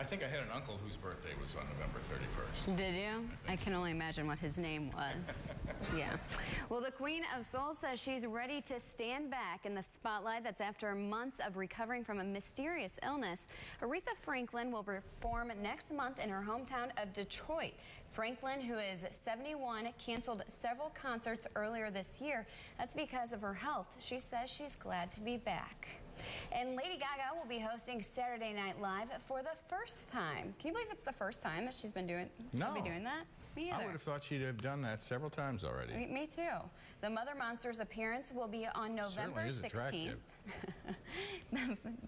think I had an uncle whose birthday was on November 31st. Did you? I can only imagine what his name was. Yeah. Well, the Queen of Soul says she's ready to stand back in the spotlight. That's after months of recovering from a mysterious illness. Aretha Franklin will perform next month in her hometown of Detroit. Franklin, who is 71, canceled several concerts earlier this year. That's because of her health. She says she's glad to be back. And Lady Gaga will be hosting Saturday Night Live for the first time. Can you believe it's the first time that she's been doing that? Me either. I would have thought she'd have done that several times already. Me too. The Mother Monsters appearance will be on November 16th.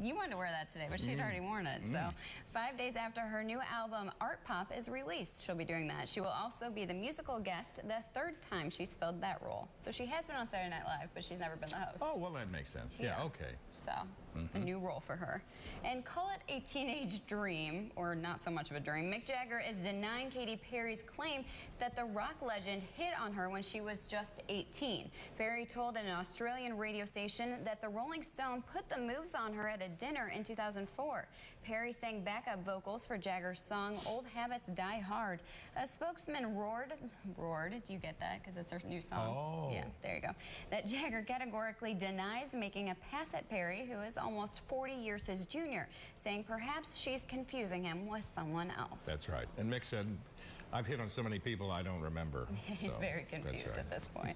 You wanted to wear that today, but she'd already worn it. So 5 days after her new album Art Pop is released, she'll be doing that. She will also be the musical guest the third time she's filled that role. So she has been on Saturday Night Live, but she's never been the host. Oh, well, that makes sense. Yeah, okay. So, a new role for her. And call it a teenage dream, or not so much of a dream. Mick Jagger is denying Katy Perry's claim that the rock legend hit on her when she was just 18. Perry told an Australian radio station that the Rolling Stone put the moves on her at a dinner in 2004. Perry sang backup vocals for Jagger's song Old Habits Die Hard. A spokesman roared, do you get that? Because it's her new song. Oh. Yeah, there you go. That Jagger categorically denies making a pass at Perry, who is almost 40 years his junior, saying perhaps she's confusing him with someone else. That's right. And Mick said, I've hit on so many people I don't remember. He's very confused at this point.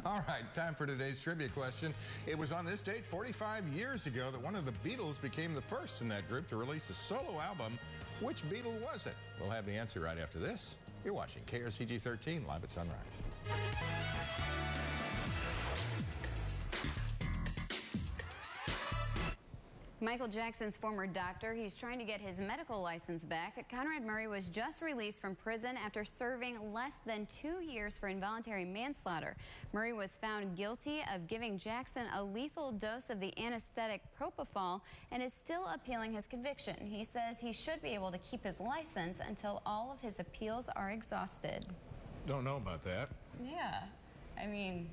All right, time for today's trivia question. It was on this date 45 years ago that one of the Beatles became the first in that group to release a solo album. Which Beatle was it? We'll have the answer right after this. You're watching KRCG 13 live at sunrise. Michael Jackson's former doctor, he's trying to get his medical license back. Conrad Murray was just released from prison after serving less than 2 years for involuntary manslaughter. Murray was found guilty of giving Jackson a lethal dose of the anesthetic propofol and is still appealing his conviction. He says he should be able to keep his license until all of his appeals are exhausted. Don't know about that. Yeah, I mean,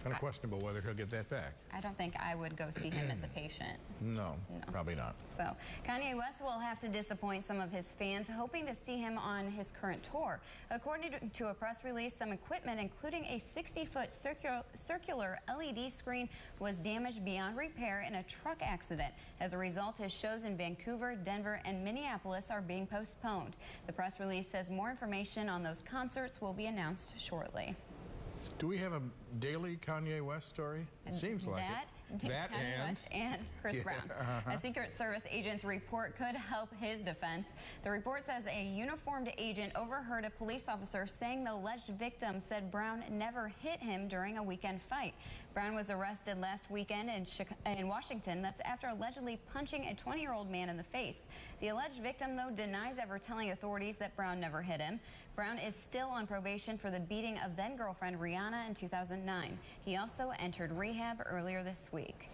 kind of questionable whether he'll get that back. I don't think I would go see him as a patient. No, probably not. So, Kanye West will have to disappoint some of his fans, hoping to see him on his current tour. According to a press release, some equipment, including a 60-foot circular LED screen, was damaged beyond repair in a truck accident. As a result, his shows in Vancouver, Denver, and Minneapolis are being postponed. The press release says more information on those concerts will be announced shortly. Do we have a daily Kanye West story? It seems like it. That Kanye West and Chris Brown. A Secret Service agent's report could help his defense. The report says a uniformed agent overheard a police officer saying the alleged victim said Brown never hit him during a weekend fight. Brown was arrested last weekend in Washington. That's after allegedly punching a 20-year-old man in the face. The alleged victim, though, denies ever telling authorities that Brown never hit him. Brown is still on probation for the beating of then-girlfriend Rihanna in 2009. He also entered rehab earlier this week.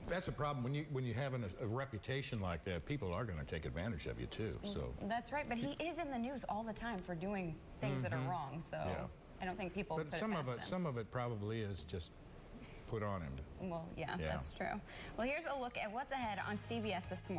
That's a problem when you have a reputation like that. People are going to take advantage of you too. So that's right, but he is in the news all the time for doing things that are wrong. So I don't think people. But some of it probably is just put on him. Well, yeah, that's true. Well, here's a look at what's ahead on CBS this morning.